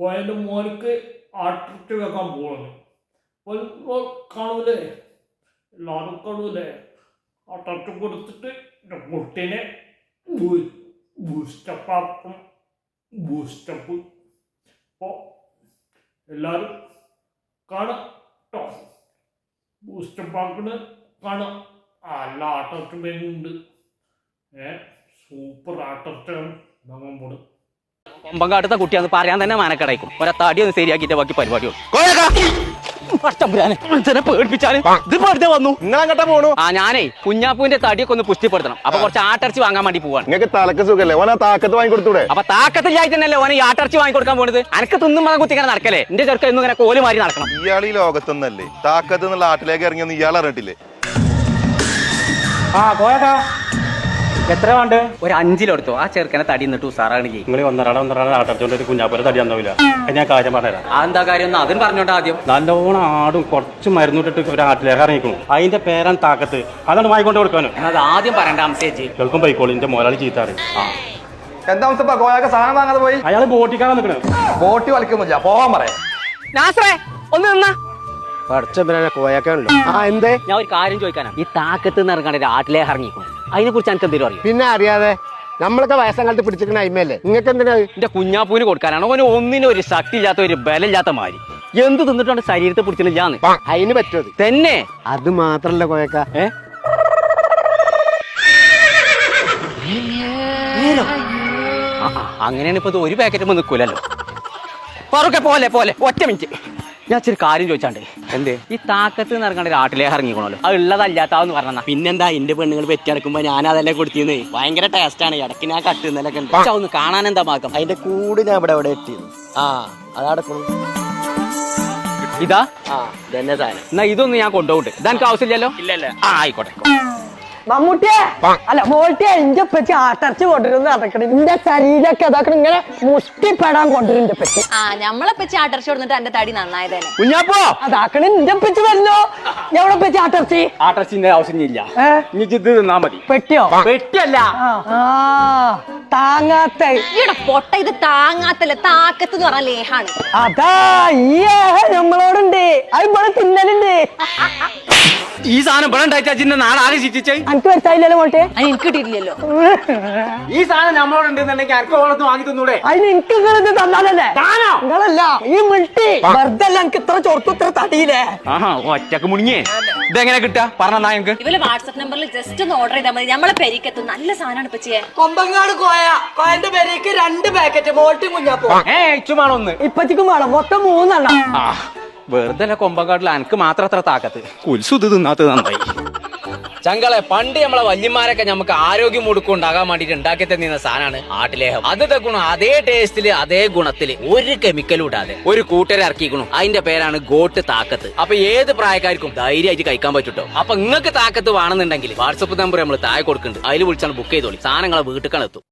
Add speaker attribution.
Speaker 1: കോയൻ്റെ മോനക്ക് ആട്ടിട്ട് വെക്കാൻ പോകുന്നു. അപ്പോൾ കാണൂലേ, എല്ലാവരും കാണൂലേ, ആട്ടർട്ട് കൊടുത്തിട്ട് എൻ്റെ കുട്ടീനെ ബൂസ്റ്റപ്പാക്കും. ബൂസ്റ്റപ്പ് അപ്പോൾ എല്ലാവരും കാണാം കേട്ടോ. ബൂസ്റ്റപ്പാക്കിന് കാണാം. നല്ല ആട്ടർട്ട് വരുന്നുണ്ട്. സൂപ്പർ ആട്ടർട്ടാണ് ഭഗവാൻ പോടും.
Speaker 2: കൊമ്പങ്കാട്ടത്തെ കുട്ടിയാന്ന് പറയാൻ തന്നെ മാനക്കടയ്ക്കും. ഒരെ തടി ഒന്ന് ശരിയാക്കിയിട്ട് ബാക്കി പരിപാടിയുള്ളൂ. പേടിപ്പിച്ചാല് ഇത് വെറുതെ വന്നു.
Speaker 3: നിങ്ങളെങ്ങട്ടാ പോണു?
Speaker 2: ഞാനേ കുഞ്ഞാപ്പൂവിന്റെ തടിയൊക്കെ ഒന്ന് പുഷ്ടിപ്പെടുത്തണം. അപ്പൊ കുറച്ച് ആട്ടർച്ചി വാങ്ങാൻ വേണ്ടി പോവാണ്.
Speaker 3: നിങ്ങൾക്ക് തലക്ക് സുഖല്ലേ? ഓന താക്കത്ത് വാങ്ങിക്കൊടുത്തൂടെ?
Speaker 2: അപ്പൊ താക്കത്തില്ലായിട്ടല്ലേ ഓനെ ഈ ആട്ടർച്ചി വാങ്ങിക്കൊടുക്കാൻ പോണത്. എനിക്ക് തിന്നും മകം കുത്തി ഇങ്ങനെ നടക്കല്ലേ? എന്റെ ചെറുക്ക ഇന്നും ഇങ്ങനെ കോല് മാറി നടക്കണം.
Speaker 3: ഇയാൾ ഈ ലോകത്തൊന്നല്ലേ താക്കത്ത് എന്നുള്ള ആട്ടിലേക്ക് ഇറങ്ങിയൊന്നും ഇയാൾ അറിഞ്ഞിട്ടില്ലേ?
Speaker 4: എത്ര വേണ്ട?
Speaker 2: ഒരു 5 കിലോ എടുത്തോ. ആ ചെറുക്കനെ തടി നിന്നിട്ട് ഉസാറാണെങ്കിൽ
Speaker 4: നിങ്ങൾ ഒന്നരാളെ ആട്ടടിച്ചോണ്ട് ഒരു കുഞ്ഞാപ്പൂരെ തടി തന്നാവില്ല. ഞാൻ കാര്യം പറഞ്ഞുതരാം.
Speaker 2: അതെന്താ കാര്യം ഒന്ന് അതും പറഞ്ഞോണ്ട് ആദ്യം.
Speaker 4: നല്ലോണം ആടും കുറച്ച് മരുന്നിട്ടിട്ട് ഒരു ആട്ടിലേക്ക് ഇറങ്ങിക്കണം. അതിന്റെ പേരാണ് താക്കത്ത്. അതാണ് വാങ്ങിക്കൊണ്ട് കൊടുക്കാനും.
Speaker 2: അത് ആദ്യം പറയണ്ട അംസേജ്.
Speaker 4: കേൾക്കും പൈക്കോളി എന്റെ മോലാളി ചീത്താറ്.
Speaker 3: എന്താ കോയാക്ക സാധനം വാങ്ങാതെ പോയി?
Speaker 4: അയാൾ ബോട്ടിക്കാതെ നിൽക്കണേ.
Speaker 3: ബോട്ടി വലിക്കുന്നില്ല, പോവാൻ പറയാം.
Speaker 2: നാസറേ ഒന്ന് നിന്നാ.
Speaker 5: കോയാക്കാണല്ലോ. എന്തേ?
Speaker 2: ഞാൻ ഒരു കാര്യം ചോദിക്കാനാണ്. ഈ താക്കത്ത് ഇറങ്ങാണ്ട് ആട്ടിലേക്ക് ഇറങ്ങിക്കും, അതിനെ കുറിച്ച് എനിക്ക് എന്തെങ്കിലും അറിയും?
Speaker 5: പിന്നെ അറിയാതെ നമ്മളൊക്കെ വയസ്സങ്ങാലത്ത് പിടിച്ചിരിക്കുന്ന അയിമല്ലേ. നിങ്ങൾക്ക് എന്തിനാ?
Speaker 2: എന്റെ കുഞ്ഞാപ്പൂവിന് കൊടുക്കാനാണ്. ഓന് ഒന്നിനും ഒരു ശക്തി ഇല്ലാത്ത ഒരു ബലമില്ലാത്ത മാതിരി. എന്ത് തിന്നിട്ടാണ് ശരീരത്തെ പിടിച്ചില്ലാന്ന്?
Speaker 5: അതിന് പറ്റുമത്
Speaker 2: തന്നെ.
Speaker 5: അത് മാത്രല്ല കോയക്ക,
Speaker 2: അങ്ങനെയാണ് ഇപ്പൊ ഒരു പാക്കറ്റ് നിൽക്കൂലല്ലോ. പോലെ പോലെ ഒറ്റ മിനിറ്റ്, ഞാൻ ഇച്ചിരി കാര്യം ചോദിച്ചാണ്ട്.
Speaker 5: എന്തേ?
Speaker 2: ഈ താക്കത്ത് ഇറങ്ങാണ്ട് ഒരു ആട്ടിലേക്ക് ഇറങ്ങിക്കണല്ലോ. അത് ഉള്ളതല്ലാത്താന്ന് പറഞ്ഞാ പിന്നെന്താ എന്റെ പെണ്ണുങ്ങൾ പെറ്റടക്കുമ്പോ ഞാൻ അതെല്ലാം കൊടുത്തിന്ന്. ഭയങ്കര ടേസ്റ്റ് ആണ്. ഇടയ്ക്ക് ഞാൻ കട്ടുന്നതൊക്കെ ഉണ്ട്. പക്ഷെ ഒന്ന് കാണാൻ എന്താ മാർഗം?
Speaker 5: അതിന്റെ കൂട് ഞാൻ ഇവിടെ എത്തിയത്. അതടക്കണം.
Speaker 2: ഇതാ
Speaker 5: ഇതന്നെ സാധനം.
Speaker 2: എന്നാ ഇതൊന്നും ഞാൻ കൊണ്ടുപോകട്ടെ. ഇതെനിക്ക് ആവശ്യമില്ലല്ലോ. ഇല്ലല്ലേ? ആയിക്കോട്ടെ.
Speaker 6: മമ്മൂട്ടിയെ അല്ല മോൾട്ടിയെ എന്റെ പറ്റി ആട്ടർച്ച് കൊണ്ടുവരുന്ന നടക്കണം. എന്റെ ശരീരമൊക്കെ അതാക്കണം ഇങ്ങനെ മുഷ്ടിപ്പെടാൻ കൊണ്ടുവരുന്ന പറ്റി.
Speaker 7: ഞമ്മളെ പറ്റി ആട്ടർച്ച് കൊടുത്തിട്ട് എന്റെ തടി നന്നായതന്നെ.
Speaker 2: കുഞ്ഞാപ്പോ
Speaker 6: അതാക്കണ എന്റെ പറ്റി വല്ലോ. ഞമ്മളെ പറ്റി ആട്ടർച്ചി
Speaker 2: ആട്ടർച്ചിന്റെ ആവശ്യമില്ല. ഇനി ഇത് തിന്നാ മതി.
Speaker 6: പെട്ടിയോ?
Speaker 2: പെട്ടിയല്ല,
Speaker 6: താങ്ങാത്ത.
Speaker 7: ഇവിടെ പൊട്ട ഇത് താങ്ങാത്തല്ല, താക്കത്ത് എന്ന് പറഞ്ഞ ലേഹാണ്.
Speaker 6: അതാ ഈ നമ്മളോടുണ്ട്. അത് ഇവിടെ തിന്നലുണ്ട്.
Speaker 2: ഈ സാധനം ഇവിടെ ഉണ്ടായിട്ടാ നാടാകെ ചിറ്റിച്ചേ.
Speaker 6: എനിക്ക് മനസ്സിലായില്ലല്ലോ മോട്ടെ.
Speaker 7: എനിക്ക് കിട്ടിയിട്ടില്ലല്ലോ.
Speaker 2: ഈ സാധനം നമ്മളോടുണ്ടെന്നുണ്ടെങ്കിൽ എനിക്ക് ഓളത്ത് വാങ്ങി തന്നൂടെ?
Speaker 6: അതിന് എനിക്ക് ഇങ്ങനെ തന്നാലല്ലേ? നിങ്ങളല്ല ഈ മിൾട്ടി വെറുതെ അല്ല. എനിക്ക് ഇത്ര ചോർത്തു ഇത്ര തടിയില്ലേ?
Speaker 2: ഒറ്റക്ക് മുടിഞ്ഞേ. ഇതെങ്ങനെ കിട്ടാ പറഞ്ഞാ എനിക്ക്?
Speaker 7: ഇവര് വാട്സ്ആപ്പ് നമ്പറിൽ ജസ്റ്റ് ഒന്ന് ഓർഡർ ചെയ്താൽ മതി. നമ്മളെ പെരിക്കെത്തും. നല്ല സാധനമാണ് പറ്റിയേ.
Speaker 6: കൊമ്പങ്ങാട് കോയന്റെ പെരേക്ക് 2 പാക്കറ്റ് മോൾട്ടി കുഞ്ഞാപ്പോ.
Speaker 2: ചുമ്മാണോ ഒന്ന്?
Speaker 6: ഇപ്പച്ചിക്കും വേണം. മൊത്തം 3 എണ്ണം.
Speaker 2: വെറുതെ കൊമ്പങ്കാട്ടിൽ എനിക്ക് മാത്രം അത്ര താക്കത്ത്. കുൽസുത് തിന്നാത്തത് നന്നായി. ചങ്കളെ പണ്ട് നമ്മളെ വല്യമാരൊക്കെ നമുക്ക് ആരോഗ്യം മുടുക്കുണ്ടാകാൻ വേണ്ടിട്ട് ഉണ്ടാക്കി തന്നിരുന്ന സാധനമാണ് ആട്ടിലേഹം. അതേ ഗുണം, അതേ ടേസ്റ്റില്, അതേ ഗുണത്തില്, ഒരു കെമിക്കലും ഇടാതെ ഒരു കൂട്ടരെ ഇറക്കിക്കണം. അതിന്റെ പേരാണ് ഗോട്ട് താക്കത്ത്. അപ്പൊ ഏത് പ്രായക്കാർക്കും ധൈര്യമായിട്ട് കഴിക്കാൻ പറ്റൂട്ടോ. അപ്പൊ നിങ്ങൾക്ക് താക്കത്ത് വേണമെന്നുണ്ടെങ്കിൽ വാട്സപ്പ് നമ്പർ നമ്മൾ താഴെ കൊടുക്കുന്നുണ്ട്. അതിൽ വിളിച്ചാണ് ബുക്ക് ചെയ്തോളി. സാധനങ്ങളെ വീട്ടിൽ എത്തും.